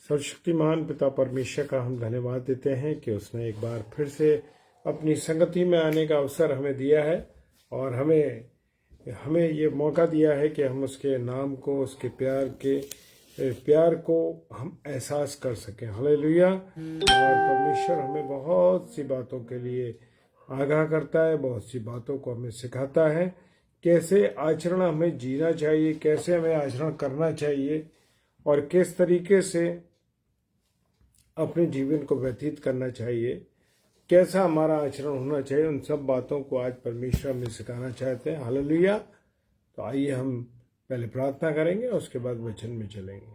सर्वशक्तिमान पिता परमेश्वर का हम धन्यवाद देते हैं कि उसने एक बार फिर से अपनी संगति में आने का अवसर हमें दिया है और हमें ये मौका दिया है कि हम उसके नाम को, उसके प्यार को हम एहसास कर सकें। हालेलुया। और परमेश्वर हमें बहुत सी बातों के लिए आगाह करता है, बहुत सी बातों को हमें सिखाता है, कैसे आचरण हमें जीना चाहिए, कैसे हमें आचरण करना चाहिए और किस तरीके से अपने जीवन को व्यतीत करना चाहिए, कैसा हमारा आचरण होना चाहिए। उन सब बातों को आज परमेश्वर हमें सिखाना चाहते हैं। हालेलुया। तो आइए हम पहले प्रार्थना करेंगे और उसके बाद वचन में चलेंगे।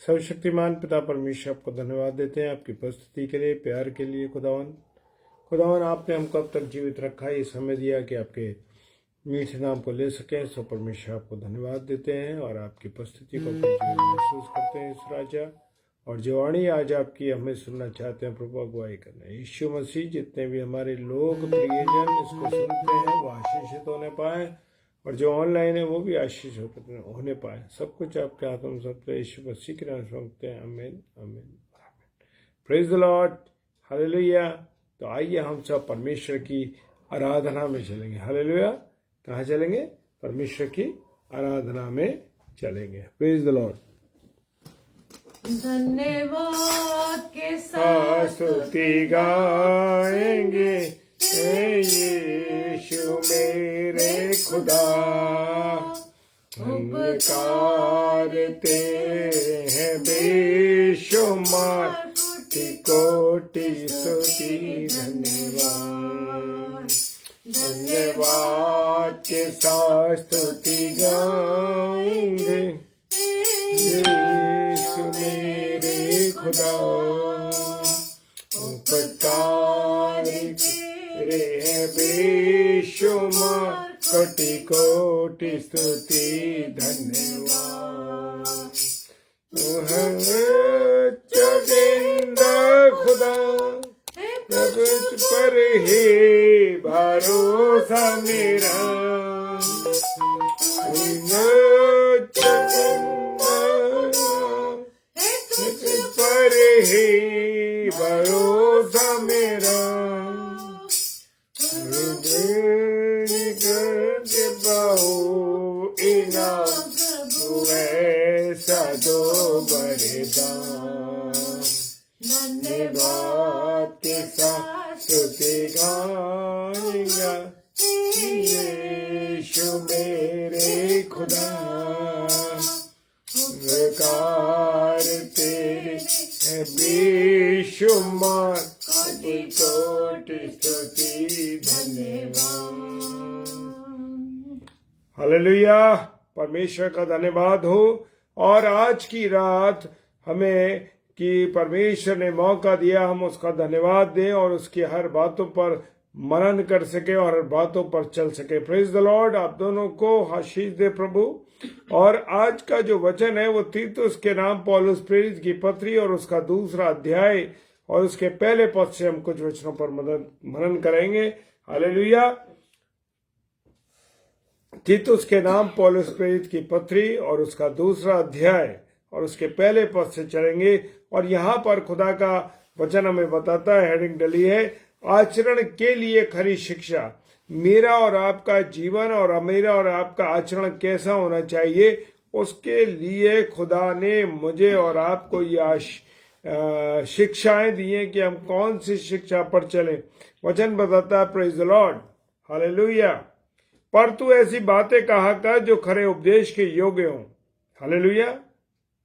सर्वशक्तिमान पिता परमेश्वर, आपको धन्यवाद देते हैं आपकी उपस्थिति के लिए, प्यार के लिए। खुदावन आपने हमको अब तक जीवित रखा, ये समय दिया कि आपके मीठे नाम को ले सकें। सो परमेश्वर आपको धन्यवाद देते हैं और आपकी उपस्थिति को अपने जीवन में महसूस करते हैं इस राजा। और जो वाणी आज आपकी हमें सुनना चाहते हैं प्रभु, अगुवाई करना। यीशु मसीह, जितने भी हमारे लोग प्रियजन इसको सुनते हैं वो आशीषित होने पाए और जो ऑनलाइन है वो भी आशीषित होने पाए। सब कुछ आपके हाथों में सौंपते हैं, यीशु मसीह के नाम से मांगते हैं। आमीन, आमीन, प्रेज द लॉर्ड। हालेलुया। तो आइए हम सब परमेश्वर की आराधना में चलेंगे। हालेलुया। कहाँ चलेंगे? परमेश्वर की आराधना में चलेंगे। Praise the Lord. धन्यवाद के साथ स्तुति गाएंगे, यीशु मेरे खुदा। हम पुकारते हैं बेशुमार, कोटि स्तुति धन्यवाद। धन्यवाद के साथ स्तुति गाएंगे, यीशु मेरे खुदा। उपकार तेरे हैं बेशुमार, कोटि कोटि स्तुति धन्यवाद। चुनिंदा खुदा, तुझ पर ही भरोसा मेरा। पर ही भरोसा मेरा। बाहू इनाम तू ऐसा दो बरदान। धन्यवाद के साथ स्तुति गाएगा, यीशु मेरे खुदा। उपकार तेरे है बेशुमार, कोटि कोटि स्तुति धन्यवाद। हालेलुया। परमेश्वर का धन्यवाद हो। और आज की रात हमें कि परमेश्वर ने मौका दिया, हम उसका धन्यवाद दें और उसकी हर बातों पर मनन कर सके और हर बातों पर चल सके। Praise the Lord. आप दोनों को आशीष दे प्रभु। और आज का जो वचन है वो तीतुस के नाम पौलुस प्रेरित की पत्री और उसका 2 अध्याय और उसके पहले पद से हम कुछ वचनों पर मनन करेंगे। हालेलुया। तीतुस के नाम पौलुस प्रेरित की पत्री और उसका 2 अध्याय और उसके पहले पद से चलेंगे। और यहाँ पर खुदा का वचन हमें बताता है, हेडिंग डली है, आचरण के लिए खरी शिक्षा। मेरा और आपका जीवन और मेरा और आपका आचरण कैसा होना चाहिए, उसके लिए खुदा ने मुझे और आपको ये शिक्षाएं दी हैं कि हम कौन सी शिक्षा पर चलें। वचन बताता है, प्रेज द लॉर्ड। हालेलुया। पर तू ऐसी बातें कहा कर जो खरे उपदेश के योग्य हों। हालेलुया।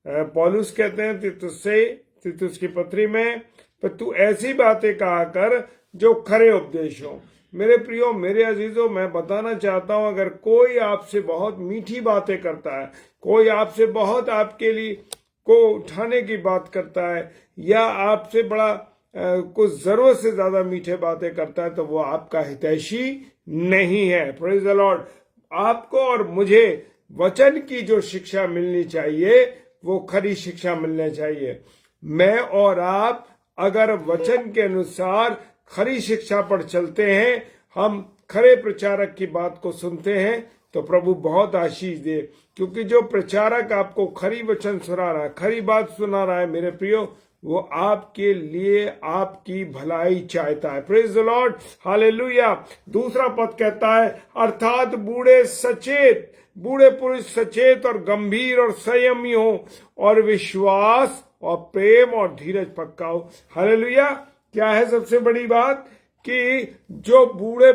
पौलुस कहते हैं तीतुस की पत्री में, पर तू ऐसी बातें कहा कर जो खरे उपदेश हों। मेरे प्रियो, मेरे अजीजों, मैं बताना चाहता हूं, अगर कोई आपसे बहुत मीठी बातें करता है, कोई आपसे बहुत आपके लिए को उठाने की बात करता है या आपसे बड़ा कुछ जरूरत से ज्यादा मीठे बातें करता है, तो वो आपका हितैषी नहीं है। Praise the Lord. आपको और मुझे वचन की जो शिक्षा मिलनी चाहिए वो खरी शिक्षा मिलनी चाहिए। मैं और आप अगर वचन के अनुसार खरी शिक्षा पर चलते हैं, हम खरे प्रचारक की बात को सुनते हैं, तो प्रभु बहुत आशीष दे, क्योंकि जो प्रचारक आपको खरी वचन सुना रहा है, खरी बात सुना रहा है मेरे प्रियो, वो आपके लिए आपकी भलाई चाहता है। Praise the Lord, hallelujah. दूसरा पद कहता है, अर्थात बूढ़े पुरुष सचेत और गंभीर और संयमी हो और विश्वास और प्रेम और धीरज पक्का हो। हालेलुया। क्या है सबसे बड़ी बात कि जो बूढ़े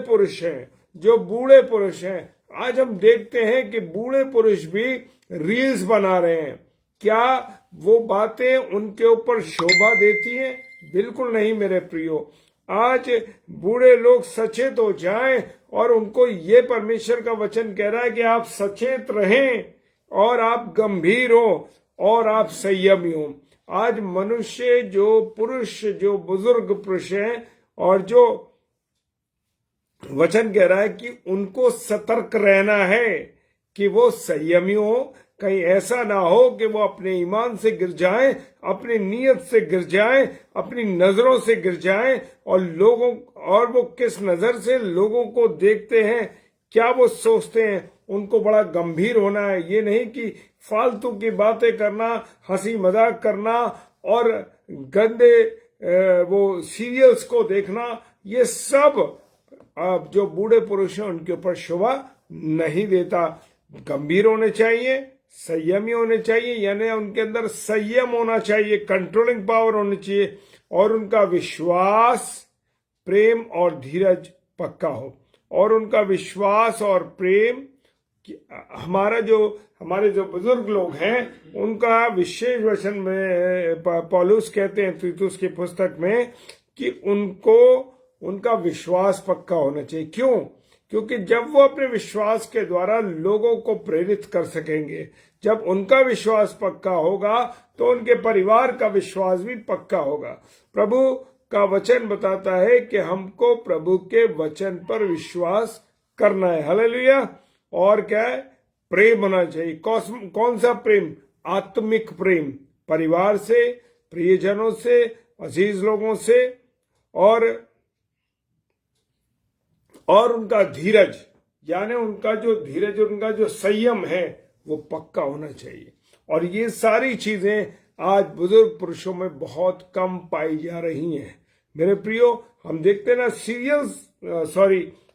पुरुष हैं, आज हम देखते हैं कि बूढ़े पुरुष भी रील्स बना रहे हैं। क्या वो बातें उनके ऊपर शोभा देती हैं? बिल्कुल नहीं मेरे प्रियो। आज बूढ़े लोग सचेत हो जाएं, और उनको ये परमेश्वर का वचन कह रहा है कि आप सचेत रहें और आप गंभीर हो और आप संयमी हो। आज मनुष्य जो बुजुर्ग पुरुष हैं, और जो वचन कह रहा है कि उनको सतर्क रहना है कि वो संयमी हो, कहीं ऐसा ना हो कि वो अपने ईमान से गिर जाएं, अपनी नीयत से गिर जाएं, अपनी नजरों से गिर जाएं, और वो किस नजर से लोगों को देखते हैं, क्या वो सोचते हैं। उनको बड़ा गंभीर होना है। ये नहीं कि फालतू की बातें करना, हंसी मजाक करना और गंदे वो सीरियल्स को देखना, ये सब अब जो बूढ़े पुरुष हैं उनके ऊपर शोभा नहीं देता। गंभीर होने चाहिए, संयमी होने चाहिए, यानी उनके अंदर संयम होना चाहिए, कंट्रोलिंग पावर होनी चाहिए, और उनका विश्वास, प्रेम और धीरज पक्का हो। और उनका विश्वास और प्रेम, हमारे जो बुजुर्ग लोग हैं उनका विशेष वचन में पौलुस कहते हैं तीतुस की पुस्तक में कि उनका विश्वास पक्का होना चाहिए। क्यों? क्योंकि जब वो अपने विश्वास के द्वारा लोगों को प्रेरित कर सकेंगे, जब उनका विश्वास पक्का होगा तो उनके परिवार का विश्वास भी पक्का होगा। प्रभु का वचन बताता है कि हमको प्रभु के वचन पर विश्वास करना है। हालेलुया। और क्या है? प्रेम होना चाहिए। कौन सा प्रेम? आत्मिक प्रेम, परिवार से, प्रियजनों से, अजीज लोगों से, और उनका धीरज, यानी उनका जो धीरज, उनका जो संयम है वो पक्का होना चाहिए। और ये सारी चीजें आज बुजुर्ग पुरुषों में बहुत कम पाई जा रही हैं। मेरे प्रियो, हम देखते ना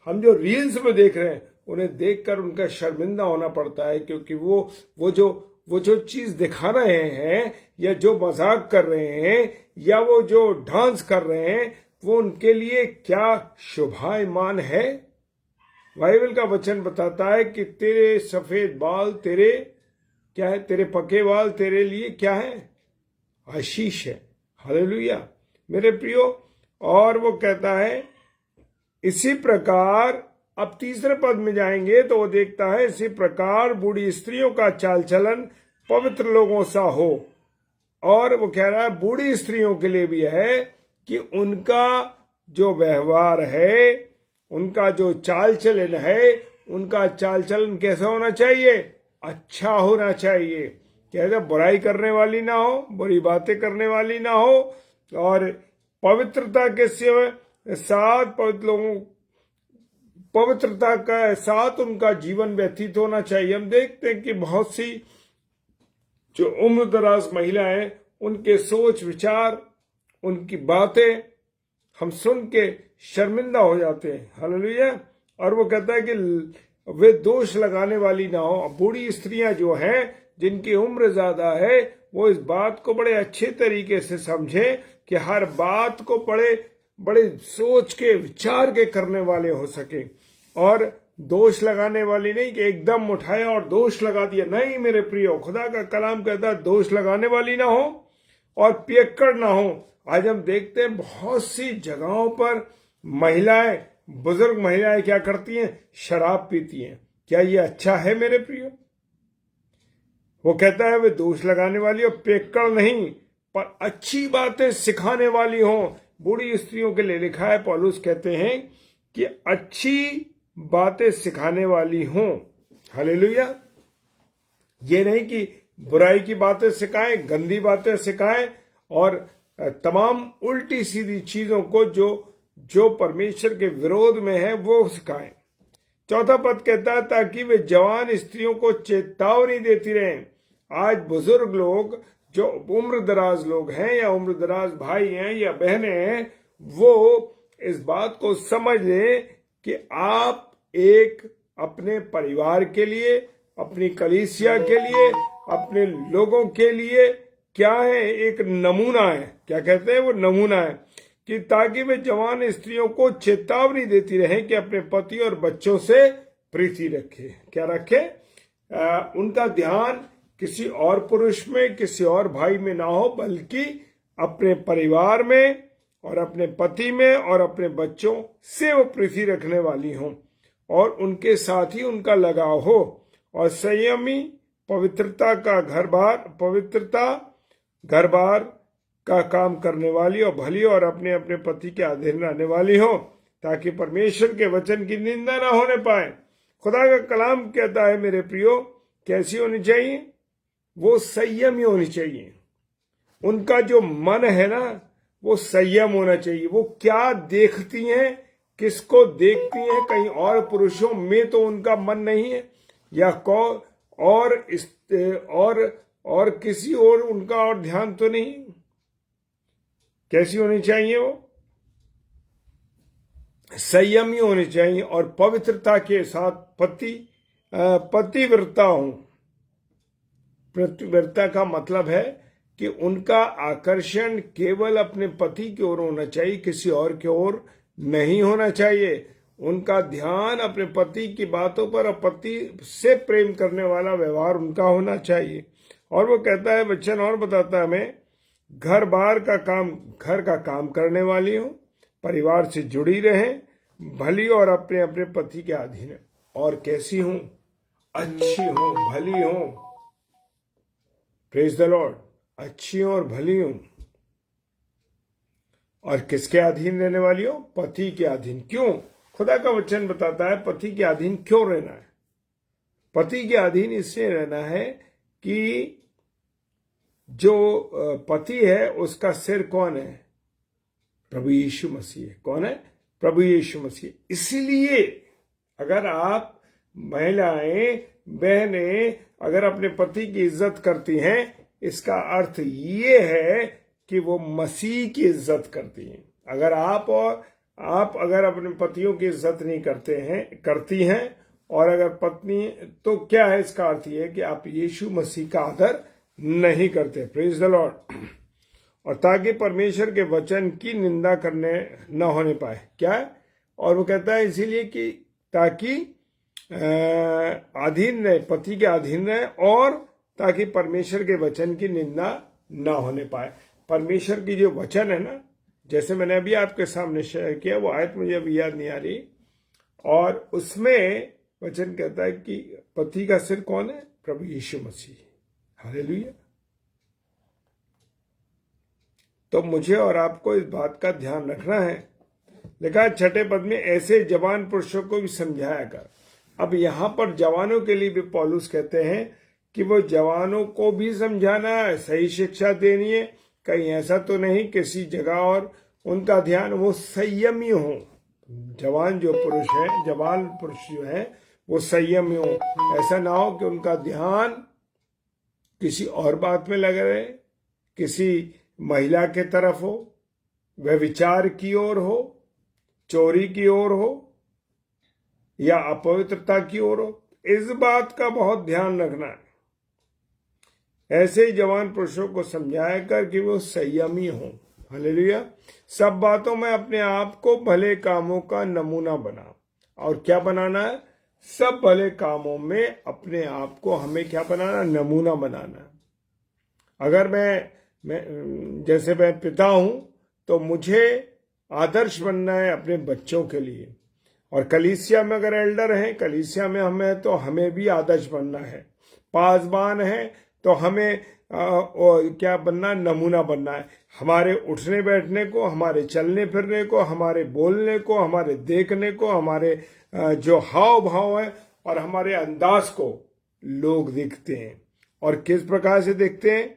हम जो रील्स में देख रहे हैं, उन्हें देखकर उनका शर्मिंदा होना पड़ता है, क्योंकि वो जो चीज दिखा रहे हैं, या जो मजाक कर रहे हैं, या वो जो डांस कर रहे हैं, वो उनके लिए क्या शोभायमान है। बाइबल का वचन बताता है कि तेरे सफेद बाल तेरे पके बाल तेरे लिए क्या है? आशीष है। हालेलुया मेरे प्रियो। और वो कहता है इसी प्रकार, अब तीसरे पद में जाएंगे तो वो देखता है, इसी प्रकार बूढ़ी स्त्रियों का चाल चलन पवित्र लोगों सा हो। और वो कह रहा है बूढ़ी स्त्रियों के लिए भी है कि उनका जो व्यवहार है, उनका जो चाल चलन है, उनका चाल चलन कैसा होना चाहिए? अच्छा होना चाहिए। कहते बुराई करने वाली ना हो, बुरी बातें करने वाली ना हो, और पवित्रता के साथ पवित्रता का साथ उनका जीवन व्यतीत होना चाहिए। हम देखते हैं कि बहुत सी जो उम्रदराज महिलाएं, उनके सोच विचार, उनकी बातें हम सुन के शर्मिंदा हो जाते हैं। हालेलुया। और वो कहता है कि वे दोष लगाने वाली ना हो। बूढ़ी स्त्रियां जो हैं, जिनकी उम्र ज्यादा है, वो इस बात को बड़े अच्छे तरीके से समझें कि हर बात को बड़े सोच के, विचार के करने वाले हो सके, और दोष लगाने वाली नहीं कि एकदम उठाया और दोष लगा दिया। नहीं मेरे प्रियो, खुदा का कलाम कहता है दोष लगाने वाली ना हो और पियक्कड़ ना हो। आज हम देखते हैं बहुत सी जगहों पर महिलाएं, बुजुर्ग महिलाएं क्या करती हैं? शराब पीती हैं। क्या ये अच्छा है मेरे प्रियो? वो कहता है वे दोष लगाने वाली और पियक्कड़ नहीं, पर अच्छी बातें सिखाने वाली हों। बूढ़ी स्त्रियों के लिए लिखा है, पौलुस कहते हैं कि अच्छी बातें सिखाने वाली हों। हालेलुया। ये नहीं कि बुराई की बातें सिखाएं, गंदी बातें सिखाएं, और तमाम उल्टी सीधी चीजों को जो परमेश्वर के विरोध में है वो सिखाएं। चौथा पद कहता है ताकि वे जवान स्त्रियों को चेतावनी देती रहें। आज बुजुर्ग लोग जो उम्र दराज लोग हैं या उम्र दराज भाई हैं या बहनें हैं, वो इस बात को समझ लें कि आप एक अपने परिवार के लिए, अपनी कलीसिया के लिए, अपने लोगों के लिए क्या है, एक नमूना है। क्या कहते हैं वो? नमूना है कि ताकि वे जवान स्त्रियों को चेतावनी देती रहें कि अपने पति और बच्चों से प्रीति रखें। क्या रखें? उनका ध्यान किसी और पुरुष में, किसी और भाई में ना हो, बल्कि अपने परिवार में और अपने पति में और अपने बच्चों से वो प्रीति रखने वाली हों और उनके साथ ही उनका लगाव हो। और संयमी, पवित्रता घर बार का काम करने वाली और भली और अपने अपने पति के अधीन रहने वाली हो, ताकि परमेश्वर के वचन की निंदा ना होने पाए। खुदा का कलाम कहता है मेरे प्रियो, कैसी होनी चाहिए? वो संयमी होनी चाहिए। उनका जो मन है ना, वो संयम होना चाहिए। वो क्या देखती हैं, किसको देखती हैं? कहीं और पुरुषों में तो उनका मन नहीं है, या और किसी और उनका और ध्यान तो नहीं। कैसी होनी चाहिए? वो संयमी होनी चाहिए और पवित्रता के साथ पतिव्रता हूं। पतिव्रता का मतलब है कि उनका आकर्षण केवल अपने पति की ओर होना चाहिए, किसी और की ओर नहीं होना चाहिए। उनका ध्यान अपने पति की बातों पर और पति से प्रेम करने वाला व्यवहार उनका होना चाहिए। और वो कहता है, वचन और बताता है हमें, घर का काम करने वाली हो, परिवार से जुड़ी रहें, भली और अपने अपने पति के अधीन। और कैसी हूं? अच्छी हूं, भली हूं। Praise the Lord. अच्छी हूं और भली हूं। और किसके अधीन रहने वाली हो? पति के अधीन। क्यों? खुदा का वचन बताता है पति के अधीन क्यों रहना है। पति के अधीन इसलिए रहना है कि जो पति है उसका सिर कौन है? प्रभु यीशु मसीह। कौन है? प्रभु यीशु मसीह। इसलिए अगर आप महिलाएं, बहनें अगर अपने पति की इज्जत करती हैं, इसका अर्थ ये है कि वो मसीह की इज्जत करती हैं। अगर आप अगर अपने पतियों की इज्जत नहीं करती हैं और अगर पत्नी, तो क्या है? इसका अर्थ ये है कि आप यीशु मसीह का आदर नहीं करते। Praise the Lord. और ताकि परमेश्वर के वचन की निंदा करने न होने पाए। क्या है? और वो कहता है इसीलिए कि ताकि अधीन रहे, पति के अधीन रहे, और ताकि परमेश्वर के वचन की निंदा न होने पाए। परमेश्वर की जो वचन है ना, जैसे मैंने अभी आपके सामने शेयर किया, वो आयत मुझे अभी याद नहीं आ रही, और उसमें वचन कहता है कि पति का सिर कौन है? प्रभु यीशु मसीह। हालेलुया। तो मुझे और आपको इस बात का ध्यान रखना है। लिखा है 6 पद में, ऐसे जवान पुरुषों को भी समझाया कर। अब यहां पर जवानों के लिए भी पौलुस कहते हैं कि वो जवानों को भी समझाना है, सही शिक्षा देनी है। कहीं ऐसा तो नहीं किसी जगह और उनका ध्यान, वो संयमी हो। जवान पुरुष जो है वो संयमी हो। ऐसा ना हो कि उनका ध्यान किसी और बात में लगा रहे, किसी महिला के तरफ हो, व्यभिचार की ओर हो, चोरी की ओर हो, या अपवित्रता की ओर हो। इस बात का बहुत ध्यान रखना है। ऐसे ही जवान पुरुषों को समझाया कर कि वो संयमी हो। हालेलुया। सब बातों में अपने आप को भले कामों का नमूना बना। और क्या बनाना है? सब भले कामों में अपने आप को हमें क्या बनाना? नमूना बनाना। अगर जैसे मैं पिता हूं तो मुझे आदर्श बनना है अपने बच्चों के लिए। और कलीसिया में अगर एल्डर हैं, कलीसिया में हमें, तो हमें भी आदर्श बनना है। पासबान है तो हमें क्या बनना? नमूना बनना है। हमारे उठने बैठने को, हमारे चलने फिरने को, हमारे बोलने को, हमारे देखने को, हमारे जो हाव भाव है और हमारे अंदाज को लोग देखते हैं। और किस प्रकार से देखते हैं?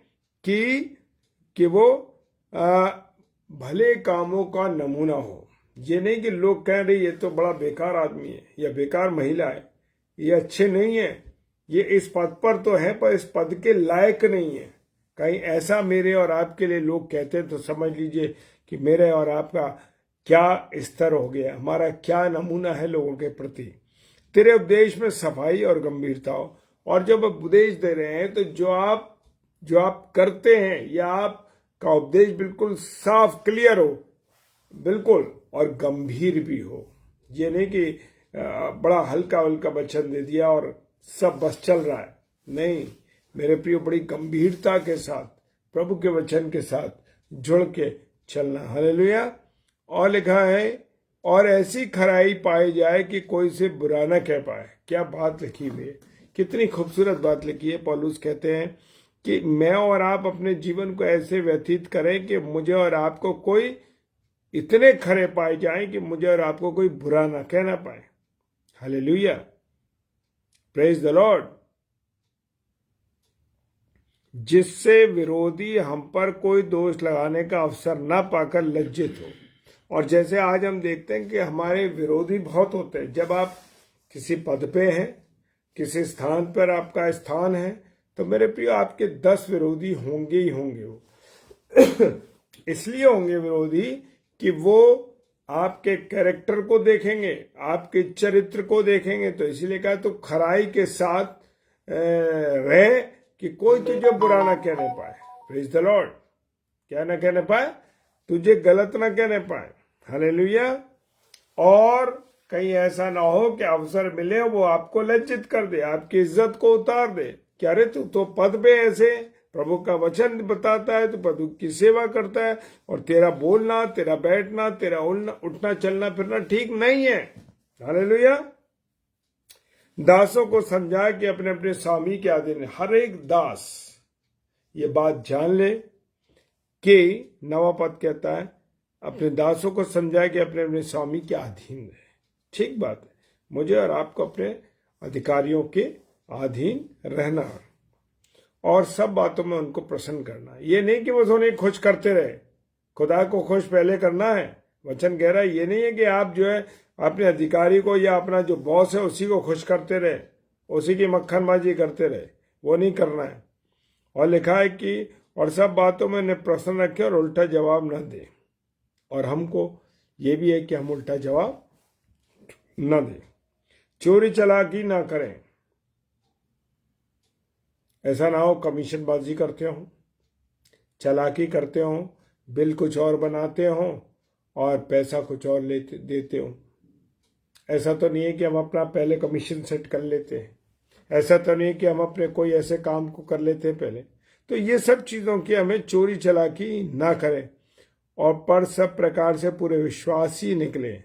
कि वो भले कामों का नमूना हो। ये नहीं कि लोग कह रहे ये तो बड़ा बेकार आदमी है या बेकार महिला है, ये अच्छे नहीं है, ये इस पद पर तो है पर इस पद के लायक नहीं है। कहीं ऐसा मेरे और आपके लिए लोग कहते हैं तो समझ लीजिए कि मेरे और आपका क्या स्तर हो गया, हमारा क्या नमूना है लोगों के प्रति। तेरे उपदेश में सफाई और गंभीरता हो, और जब आप उपदेश दे रहे हैं तो जो आप करते हैं या आपका उपदेश बिल्कुल साफ क्लियर हो, बिल्कुल, और गंभीर भी हो। ये नहीं कि बड़ा हल्का हल्का वचन दे दिया और सब बस चल रहा है, नहीं मेरे प्रियो, बड़ी गंभीरता के साथ प्रभु के वचन के साथ जुड़ के चलना। हालेलुया। और लिखा है, और ऐसी खराई पाई जाए कि कोई से बुरा न कह पाए। क्या बात लिखी हुई है, कितनी खूबसूरत बात लिखी है। पौलुस कहते हैं कि मैं और आप अपने जीवन को ऐसे व्यतीत करें कि मुझे और आपको कोई इतने खरे पाए जाएं कि मुझे और आपको कोई बुरा ना कहना पाए। Hallelujah, praise the Lord. जिससे विरोधी हम पर कोई दोष लगाने का अवसर ना पाकर लज्जित हो। और जैसे आज हम देखते हैं कि हमारे विरोधी बहुत होते हैं। जब आप किसी पद पे हैं, किसी स्थान पर आपका स्थान है, तो मेरे प्रिय आपके 10 विरोधी होंगे ही होंगे। वो इसलिए होंगे विरोधी कि वो आपके कैरेक्टर को देखेंगे, आपके चरित्र को देखेंगे। तो इसीलिए कहा तो खराई के साथ रहे कि कोई तुझे बुरा ना कहने पाए। Praise the Lord. क्या ना कहने पाए, तुझे गलत ना कहने पाए। हालेलुया। और कहीं ऐसा ना हो कि अवसर मिले वो आपको लज्जित कर दे, आपकी इज्जत को उतार दे। क्या रे तू तो पद पे ऐसे प्रभु का वचन बताता है, तो प्रभु की सेवा करता है, और तेरा बोलना, तेरा बैठना, तेरा उठना चलना फिरना ठीक नहीं है। हालेलुया। दासों को समझा कि अपने अपने स्वामी के अधीन। हर एक दास ये बात जान ले कि नवा पद कहता है अपने दासों को समझा कि अपने अपने स्वामी के अधीन रहे। ठीक बात है, मुझे और आपको अपने अधिकारियों के अधीन रहना और सब बातों में उनको प्रसन्न करना। ये नहीं कि बस उन्हें खुश करते रहे, खुदा को खुश पहले करना है। वचन कह रहा है ये नहीं है कि आप जो है अपने अधिकारी को या अपना जो बॉस है उसी को खुश करते रहे, उसी की मक्खनबाजी करते रहे, वो नहीं करना है। और लिखा है कि और सब बातों में उन्हें प्रसन्न रखे और उल्टा जवाब न दे। और हमको ये भी है कि हम उल्टा जवाब न दें, चोरी चालाकी ना करें। ऐसा ना हो कमीशनबाजी करते हो, चालाकी करते हो, बिल कुछ और बनाते हो और पैसा कुछ और देते हो। ऐसा तो नहीं है कि हम अपना पहले कमीशन सेट कर लेते हैं, ऐसा तो नहीं है कि हम अपने कोई ऐसे काम को कर लेते हैं पहले। तो ये सब चीज़ों की हमें चोरी चालाकी ना करें, और पर सब प्रकार से पूरे विश्वासी निकले।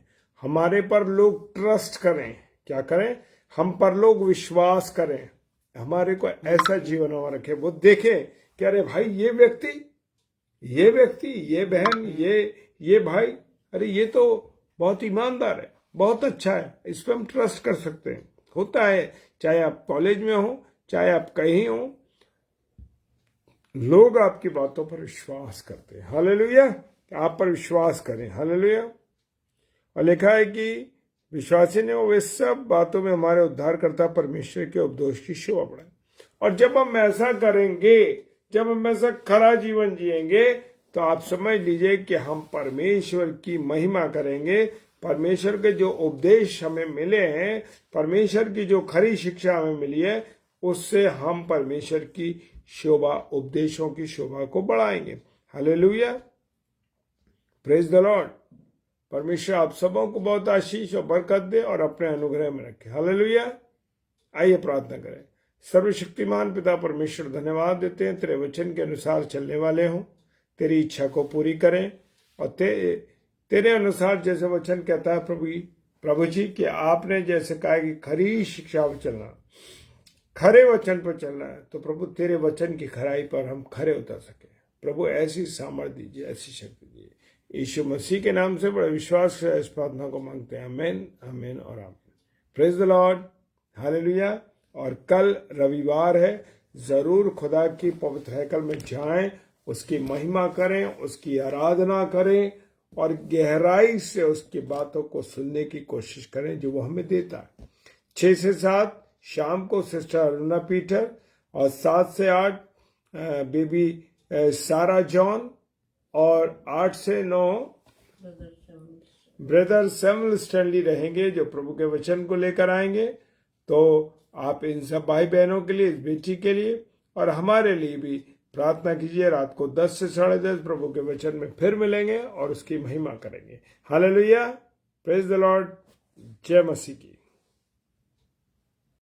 हमारे पर लोग ट्रस्ट करें। क्या करें? हम पर लोग विश्वास करें, हमारे को ऐसा जीवन में रखे, वो देखें कि अरे भाई ये व्यक्ति, ये बहन, ये भाई, अरे ये तो बहुत ईमानदार है, बहुत अच्छा है, इस पर हम ट्रस्ट कर सकते हैं। होता है, चाहे आप कॉलेज में हो, चाहे आप कहीं हो, लोग आपकी बातों पर विश्वास करते हैं। हालेलुया। आप पर विश्वास करें। हालेलुया। और लिखा है कि विश्वासी ने वो इस सब बातों में हमारे उद्धारकर्ता परमेश्वर के उपदेश की शोभा बढ़ाए। और जब हम ऐसा करेंगे, जब हम ऐसा खरा जीवन जिएंगे, तो आप समझ लीजिए कि हम परमेश्वर की महिमा करेंगे। परमेश्वर के जो उपदेश हमें मिले हैं, परमेश्वर की जो खरी शिक्षा हमें मिली है, उससे हम परमेश्वर की शोभा, उपदेशों की शोभा को बढ़ाएंगे। Hallelujah, praise the Lord. परमेश्वर आप सबों को बहुत आशीष और बरकत दे और अपने अनुग्रह में रखे। हालेलुया। आइए प्रार्थना करें। सर्वशक्तिमान पिता परमेश्वर, धन्यवाद देते हैं तेरे वचन के अनुसार चलने वाले हों, तेरी इच्छा को पूरी करें, और तेरे अनुसार जैसे वचन कहता है प्रभु जी कि आपने जैसे कहा कि खरी शिक्षा पर चलना, खरे वचन पर चलना है, तो प्रभु तेरे वचन की खराई पर हम खरे उतर सके। प्रभु ऐसी सामर्थ्य दीजिए, ऐसी शक्ति दीजिए। यीशु मसीह के नाम से बड़े विश्वास से इस प्रार्थना को मांगते हैं। आमीन, आमीन और आमीन। Praise the Lord. हालेलुया। और कल रविवार है, जरूर खुदा की पवित्र हैकल में जाएं, उसकी महिमा करें, उसकी आराधना करें, और गहराई से उसकी बातों को सुनने की कोशिश करें जो वो हमें देता है। 6 से 7 शाम को सिस्टर अरुणा पीटर, और 7 से 8 बेबी सारा जॉन, और 8 से 9 ब्रदर सैमुअल स्टैनली रहेंगे जो प्रभु के वचन को लेकर आएंगे। तो आप इन सब भाई बहनों के लिए, इस बेटी के लिए और हमारे लिए भी प्रार्थना कीजिए। रात को 10 से 10:30 प्रभु के वचन में फिर मिलेंगे और उसकी महिमा करेंगे। हालेलुया, प्रेज द लॉर्ड, जय मसीह की।